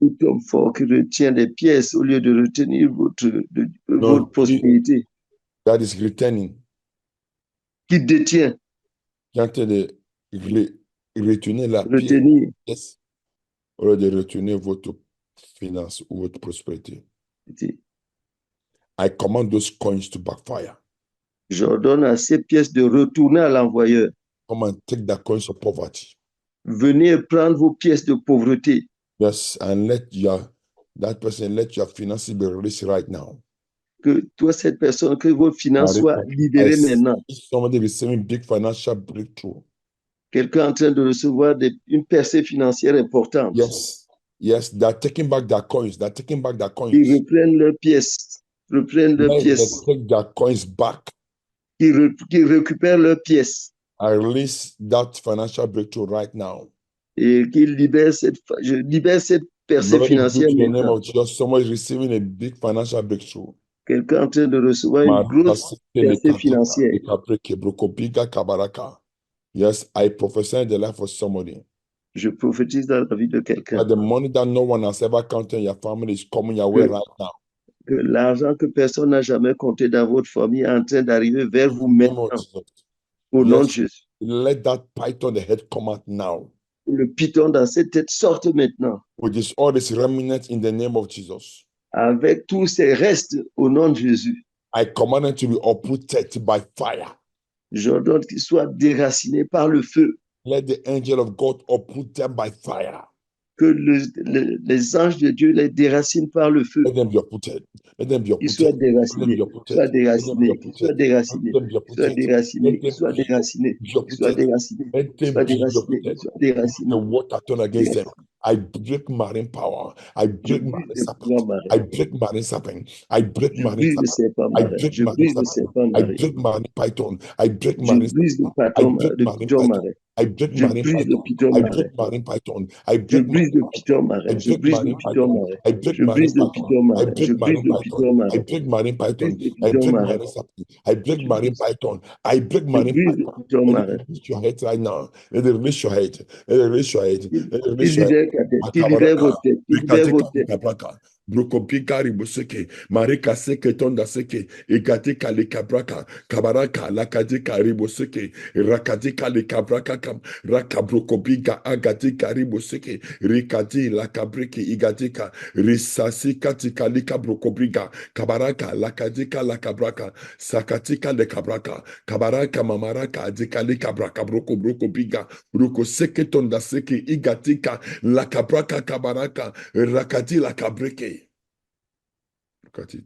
Tout homme fort qui retient des pièces au lieu de retenir No, votre prospérité, that is returning. qui détient, Qui est en train de retenir la retenir. pièce au lieu de retenir votre finance ou votre prospérité. I command those coins to backfire. J'ordonne à ces pièces de retourner à l'envoyeur. Come and take the coins of poverty. Venez prendre vos pièces de pauvreté. Yes, and let your finances be released right now. Que toi, cette personne, que vos finances soient libérées maintenant. Somebody receiving big financial breakthrough. Quelqu'un en train de recevoir une percée financière importante. Yes, they're taking back their coins. Ils reprennent leurs pièces. Let them take their coins back. Ils récupèrent leurs pièces. I release that financial breakthrough right now. Et qu'ils libèrent je libère cette percée financière maintenant. Someone is receiving a big financial breakthrough. Quelqu'un en train de recevoir une grosse percée financière. Yes, I prophesy in the life of somebody. Je prophétise dans la vie de quelqu'un. The money that no one has ever counted in your family is coming your way right now. Que l'argent que personne n'a jamais compté dans votre famille est en train d'arriver vers vous maintenant. Au nom de Jésus. Let that python the head come out now. Le python dans cette tête sorte maintenant. With all this remnants in the name of Jesus. Avec tous ces restes au nom de Jésus. I command them to be uprooted by fire. J'ordonne qu'ils soient déracinés par le feu. Let the angel of God uproot them by fire. Que les anges de Dieu les déracinent par le feu. Let them be uprooted. Let them be uprooted. Ils soient déracinés. Soient déracinés. Soient déracinés. Soient déracinés. Soient déracinés. Soient déracinés. Soient déracinés. Soient déracinés. The water turn against them. I break marine power. I break marine serpent. I break marine serpent. I break marine serpent. I break marine serpent. I break marine python. I break marine serpent. I break marine python. I break marine python. I break marine python. I break marine python. I break marine python. I break marine python. I break marine python. I break marine python. I break marine serpent. I break marine python. I break marine python. Let it release your head right now. Let it release your head. Let it release your head. Let it release your head. Brokopika riboseke, marika seke tonda seke, egatika le kabraka, kabaraka, lakadika riboseke, rakadika le kabraka kam, rakabrokopika agatika riboseke, rikadi la kabriki igatika, risasika tika lika brokobriga, kabaraka, lakadika la kabraka, sakatika le kabraka, kabaraka mamaraka, adika le kabraka, brokobiga, broko seke tonda seke, igatika, la kabraka kabaraka, rakadi la kabreke. Look at it.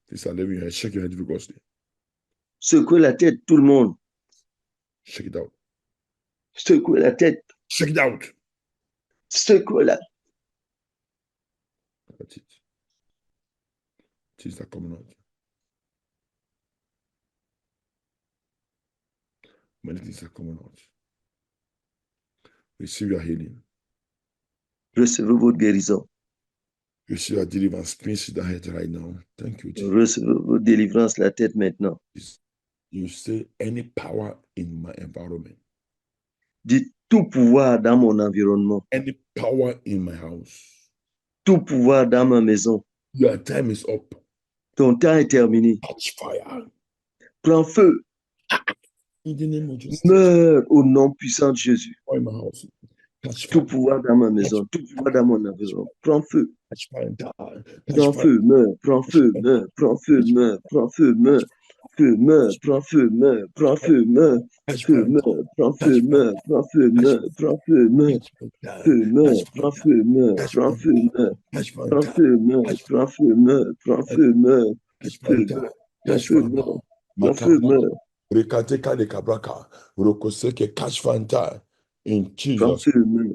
This is living here. Shake your head vigorously. Secouez la tête, tout le monde. Shake it out. Secouez la tête. Shake it out. Secouez la. Look at it. Things are coming out. Many things are coming out. Receive your healing. Recevez votre guérison. Receive your deliverance. Cleanse the head right now. Thank you, Jesus. Recevez votre délivrance la tête maintenant. You say any power in my environment. Dites tout pouvoir dans mon environnement. Any power in my house. Tout pouvoir dans ma maison. Your time is up. Ton temps est terminé. Catch fire. Prends feu. In the name of Jesus. Meurs au nom puissant de Jésus. In my house. Tout pouvoir dans ma maison, tout pouvoir dans mon environnement. Prends feu. Prends feu, meurs. Prends feu, meurs. Prends feu, meurs. Prends feu, meurs. Feu, meurs. Prends feu, meurs. Prends feu, meurs. Feu, meurs. Prends feu, meurs. Prends feu, meurs. Prends feu, meurs. Feu, meurs. Prends feu, meurs. Prends feu, meurs. Prends feu, meurs. Prends feu, meurs. Prends feu, meurs. Feu, meurs. Prends feu, meurs. Prends feu, meurs. Rekateka de kabraka, rokoseke kashfanta. In Jesus' name.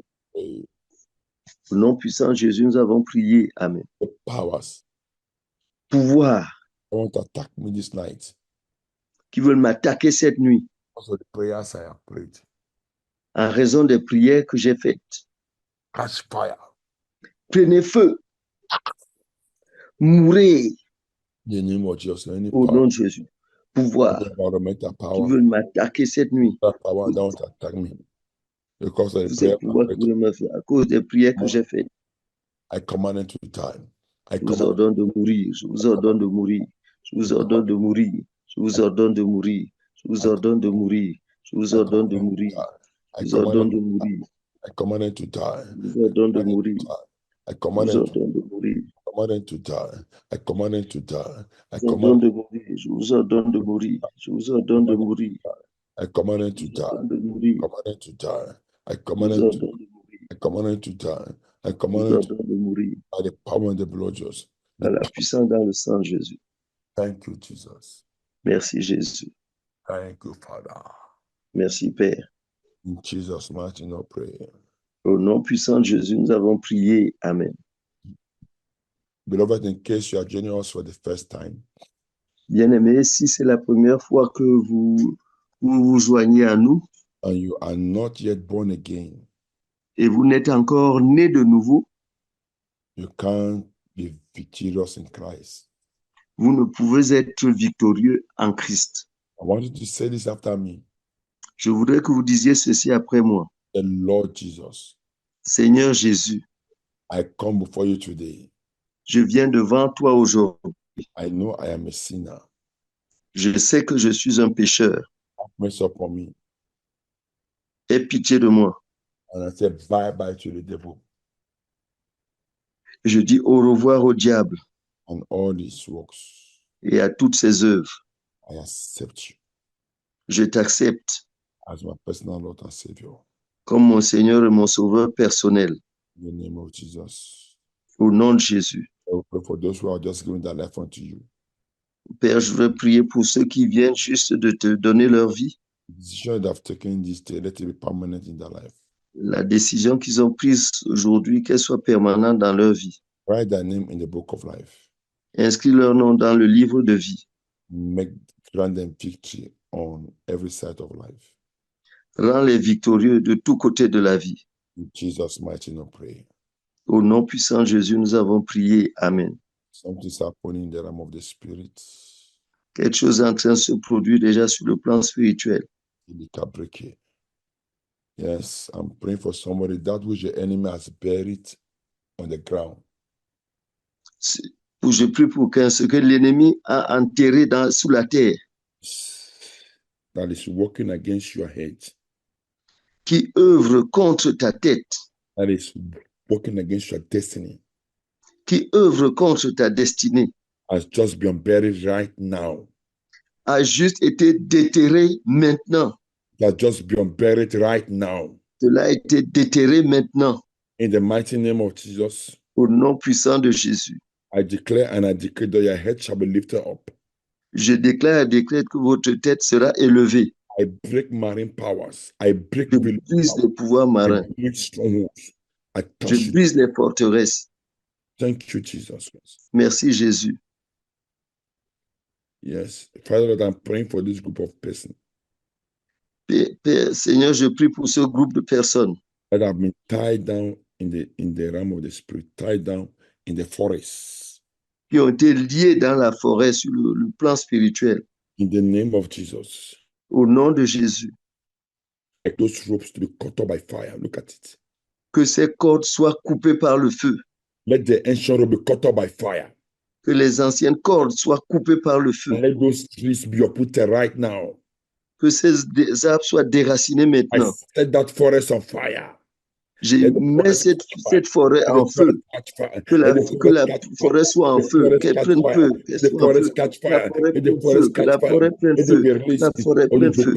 Au nom puissant de Jésus, nous avons prié. Amen. The powers. Pouvoir. I want to attack me this night. Qui veulent m'attaquer cette nuit. Also the prayers I have prayed. En raison des prières que j'ai faites. Catch fire. Prenez feu. Mourez. The name of Jesus. Au nom de Jésus. Pouvoir. Qui veulent m'attaquer cette nuit. Power don't attack me. Because of the prayer à cause des prières que j'ai faites. I command them to die. I Je vous command ordonne de mourir. Je vous ordonne de mourir. Je vous ordonne de mourir. Je vous ordonne de mourir. Je vous ordonne de mourir. Je vous ordonne de mourir. I Je vous command ordonne them. de mourir. I command them to die. Je vous ordonne de mourir. I Je command vous them to ordonne de mourir. command them to die. I command them to die. I Je vous command ordonne de mourir. Je vous ordonne de mourir. Je vous ordonne de mourir. I command them Je to vous die. ordonne de mourir. Command them to die. I Je command vous them to ordonne de mourir. I command them to die. I Je command vous them to ordonne de mourir. by the power and the blood of Jesus. Dans la puissance dans le sang de Jésus. Thank you, Jesus. Merci Jésus. Thank you, Father. Merci Père. In Jesus' mighty name, I pray. Au nom puissant de Jésus, nous avons prié. Amen. Beloved, in case you are joining us for the first time, Bien-aimés, si c'est la première fois que vous joignez à nous and you are not yet born again, et vous n'êtes encore né de nouveau, you can't be victorious in Christ. vous ne pouvez être victorieux en Christ. I want you to say this after me. Je voudrais que vous disiez ceci après moi. The Lord Jesus, Seigneur Jésus, I come before you today. je viens devant toi aujourd'hui. I know I am a sinner. Je sais que je suis un pécheur. Have mercy upon me. Aie pitié de moi. And I say bye-bye to the devil Je dis au revoir au diable and all his works. et à toutes ses œuvres. I accept you Je t'accepte as my personal Lord and Savior. comme mon Seigneur et mon Sauveur personnel. In the name of Jesus. Au nom de Jésus. I will pray for those who are just giving their life unto you. Père, je veux prier pour ceux qui viennent juste de te donner leur vie. The decision they have taken this day, let it be permanent in their life. La décision qu'ils ont prise aujourd'hui, qu'elle soit permanente dans leur vie. Write their name in the book of life. Inscris leur nom dans le livre de vie. Grant them victory on every side of life. Rends-les victorieux de tous côtés de la vie. In Jesus' mighty name, pray. Au nom puissant de Jésus, nous avons prié. Amen. Something's happening in the realm of the spirit. Quelque chose est en train de se produire déjà sur le plan spirituel. Yes, I'm praying for somebody that which the enemy has buried on the ground. Je prie pour ce que l'ennemi a enterré sous la terre. That is working against your head. Qui œuvre contre ta tête. That is working against your destiny. Qui œuvre contre ta destinée. Has just been buried right now. A juste été déterré maintenant. That just been buried right now. Cela a été déterré maintenant. In the mighty name of Jesus. Au nom puissant de Jésus. I declare and I decree that your head shall be lifted up. Je déclare et décrète que votre tête sera élevée. I break marine powers. I break Je brise les pouvoirs marins. I break strongholds. Je brise les forteresses. Thank you, Jesus. Merci, Jésus. Yes. Father Lord, I'm praying for this group of persons. Père, Seigneur, je prie pour ce groupe de personnes that have been tied down in the realm of the spirit, tied down in the forest. Qui ont été liés dans la forêt sur le plan spirituel. In the name of Jesus. Au nom de Jésus. Like those ropes to be cut off by fire. Look at it. Que ces cordes soient coupées par le feu. Let the ancient rope be cut off by fire. Que les anciennes cordes soient coupées par le feu. And let those trees be uprooted right now. Que ces arbres soient déracinés maintenant. I set that forest on fire. Je mets cette forêt en feu. Que la forêt soit en feu. Qu'elle prenne feu. Que la forêt prenne feu. La forêt prenne feu.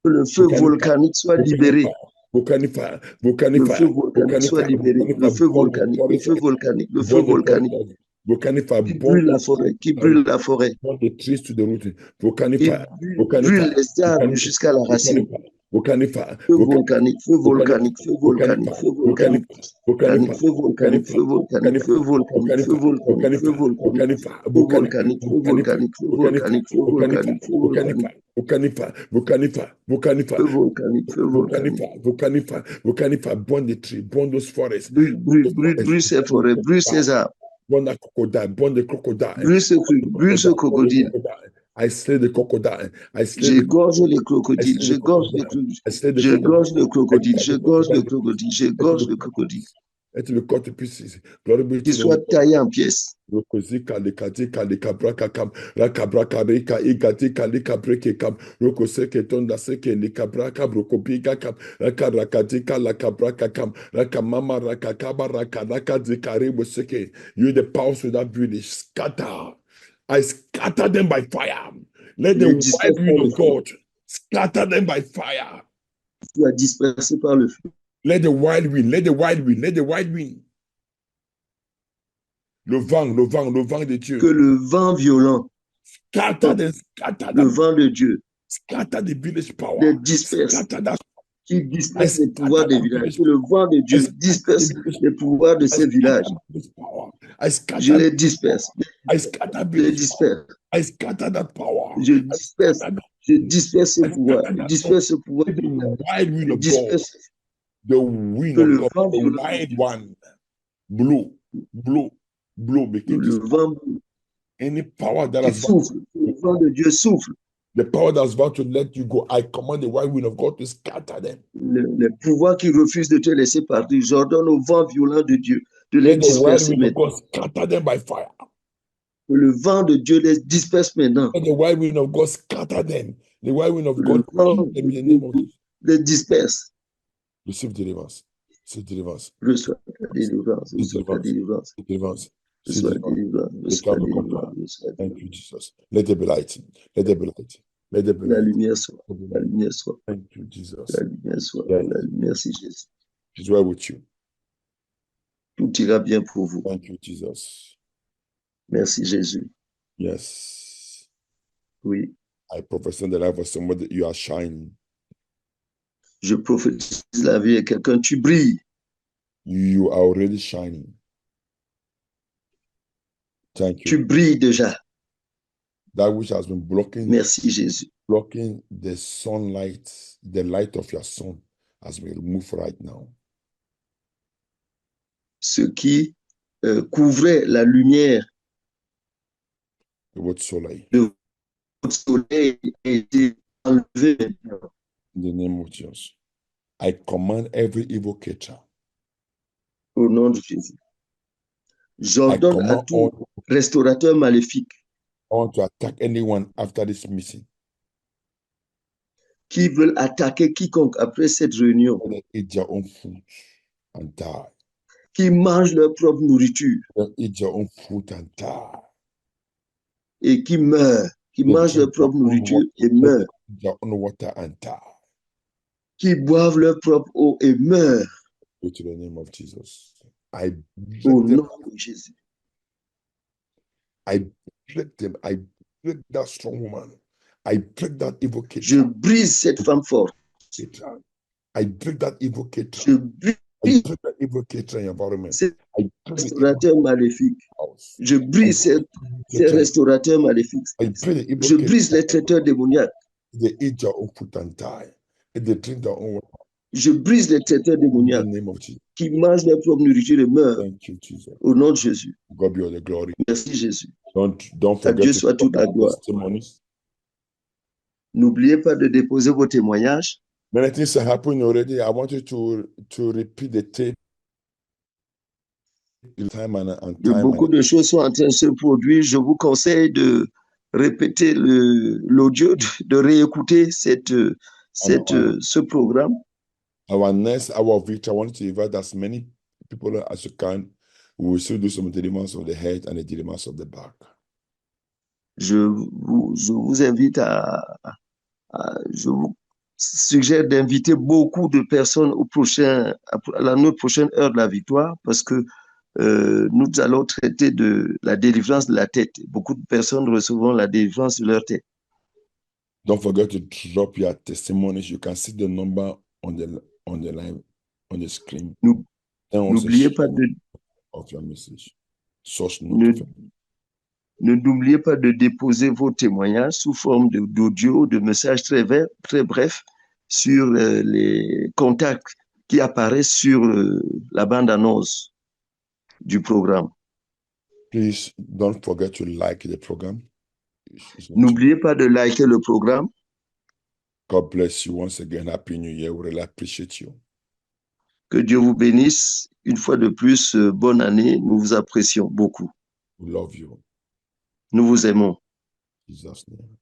Que le feu volcanique soit libéré. Le feu volcanique soit libéré. Le feu volcanique. Le feu volcanique. Le feu volcanique. Qui brûle la forêt. Qui brûle la forêt. Qui brûle les arbres jusqu'à la racine. Feu volcanique, feu volcanique, feu volcanique, feu volcanique, feu volcanique, feu volcanique, feu volcanique, feu volcanique, feu volcanique, feu volcanique, feu volcanique, feu volcanique, feu volcanique, feu volcanique, burn the tree, burn those forests. Brûle ces forêts, brûle ces arbres. Burn the crocodile, burn the crocodile. Brûle ce crocodile. I slay the crocodile. J'égorge les crocodiles. J'égorge les crocodiles. J'égorge le crocodile. J'égorge le crocodile. J'égorge le crocodile. Et le corps te puisse. Glory be qu'il to the name soit taillé en pièces. Rokosi kali kati kali kabra kakam la kabra kabri ka igati kali kabre ke kam rokose ke tonda se ke li kabra kabro kopi kakam la karakati kala kabra kakam la kamama rakakaba rakanaka zikari boseke. You the powers of that beauty scatter. I scatter them by fire. Let Je the les wild disperse par wind le of feu. God scatter them by fire. Tu as dispersé par le feu. Let the wild wind, let the wild wind, let the wild wind. Le vent de Dieu. Que le vent violent, Scatter them, scatter le that. vent de Dieu, Scatter the village les power. disperse, Scatter that. qui I disperse les pouvoirs scatter des that villages. village Que le vent de I Dieu scatter the disperse village les pouvoirs de I ces scatter villages. village power. I Je scatter les disperse. I scatter Je les village power. disperse. I scatter that power. Je I disperse. scatter that Je disperse ce I pouvoir. scatter Je that soul. disperse ce pouvoir Let des the villages. wild wind Je of God, disperse the wind que of le God, vent the violent de wild Dieu, one, blow, blow, blow, begin to le vent any power that qui has souffle, que le vent de Dieu souffle. the power that's about to let you go. I command the wild wind of God to scatter them. Les pouvoirs qui refusent de te laisser partir, j'ordonne au vent violent de Dieu de les Let the wild disperser wind of maintenant. God scatter them by fire. Que le vent de Dieu les disperse maintenant. Let the wild wind of God scatter them. The wild wind Que of le God vent eat them in the de name of Dieu Jesus. les disperse. Receive deliverance. Receive deliverance. Reçois ta délivrance, Receive reçois ta deliverance. délivrance, Receive deliverance. Receive reçois la deliverance. délivrance, The reçois cloud la will come délivrance, down. reçois la Thank délivrance. you, Jesus. Let there be light. Let there be light. Let there be La light. lumière soit, Let there be la light. lumière soit, Thank you, la Jesus. lumière soit, Yes. la lumière. Merci Jésus. It's well with you. Tout ira bien pour vous. Thank you, Jesus. Merci Jésus. Yes. Oui, I prophesy in the life of somebody you are shining. je prophétise la vie à quelqu'un, tu brilles. You are already shining. Thank Tu you. brilles déjà. That which has been blocking Merci Jésus. the sunlight, the light of your sun has been removed right now. Ce qui couvrait la lumière The word soleil. de votre soleil a été enlevé maintenant. In the name of Jesus. I command every evil catcher. Au nom de Jésus. I J'ordonne à command tout all restaurateur maléfique to attack anyone after this meeting. qui veulent attaquer quiconque après cette réunion, Let them eat their own food and die. qui mangent leur propre nourriture Let them eat their own food and die. et qui meurent, qui Let them mangent leur drink their propre own nourriture water. et Let them meurent, drink their own water and die. qui boivent leur propre eau et meurent. Go to the name of Jesus. I Au break them. nom de Jésus. I break them. I break that strong woman. I break that evil Je catcher. brise cette femme forte. I break that evil catcher. Je I brise break that evil catcher environment. ces I break the evil restaurateurs maléfiques. house. Je I brise break the ces catcher. restaurateurs maléfiques. I break the evil Je brise catcher. les traiteurs démoniaques. They eat their own food and die. And they drink their own water. Je brise les traiteurs In the démoniaques name of Jesus. qui mangent leur propre nourriture et meurent. Thank you, Jesus. Au nom de Jésus. God be all the glory. Merci Jésus. Don't À forget Dieu to soit toute la gloire. testimonies. N'oubliez pas de déposer vos témoignages. Many things are happening already. I want you to repeat the tape time and Beaucoup de choses sont en train de se produire. Je vous conseille de répéter l'audio, de réécouter ce programme. Our next hour of victory, I want you to invite as many people as you can. We will still do some deliverance of the head and the deliverance of the back. Je vous invite je vous suggère d'inviter beaucoup de personnes à notre prochaine heure de la victoire parce que nous allons traiter de la délivrance de la tête. Beaucoup de personnes recevront la délivrance de leur tête. Don't forget to drop your testimonies. You can see the number on the line on the screen. N'oubliez pas of your message. Source n'oubliez pas de déposer vos témoignages sous forme d'audio, de messages très brefs sur les contacts qui apparaissent sur la bande-annonce du programme. Please don't forget to like the program. N'oubliez pas de liker le programme. God bless you once again. Happy New Year. We really appreciate you. Que Dieu vous bénisse une fois de plus, bonne année. Nous vous apprécions beaucoup. We love you. Nous vous aimons. In Jesus' name.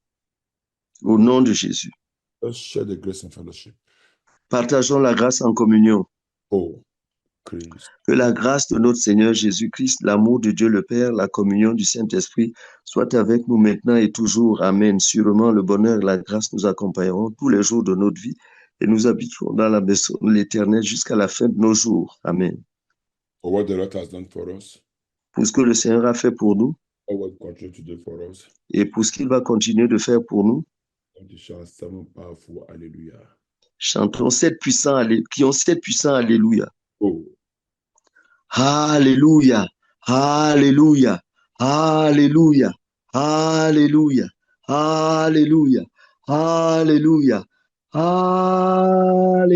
Au nom de Jésus. Let's share the grace and fellowship. Partageons la grâce en communion. Oh, Christ. Que la grâce de notre Seigneur Jésus-Christ, l'amour de Dieu le Père, la communion du Saint-Esprit soit avec nous maintenant et toujours. Amen. Sûrement, le bonheur et la grâce nous accompagneront tous les jours de notre vie et nous habiterons dans la maison de l'Éternel jusqu'à la fin de nos jours. Amen. For what the Lord has done for us, Pour ce que le Seigneur a fait pour nous or what continue to do for us, et pour ce qu'il va continuer de faire pour nous, and it shall seven powerful hallelujah. chantons qui ont sept puissants Alléluia. Oh, Alléluia, Alléluia, Alléluia, Alléluia, Alléluia, Alléluia, Alléluia.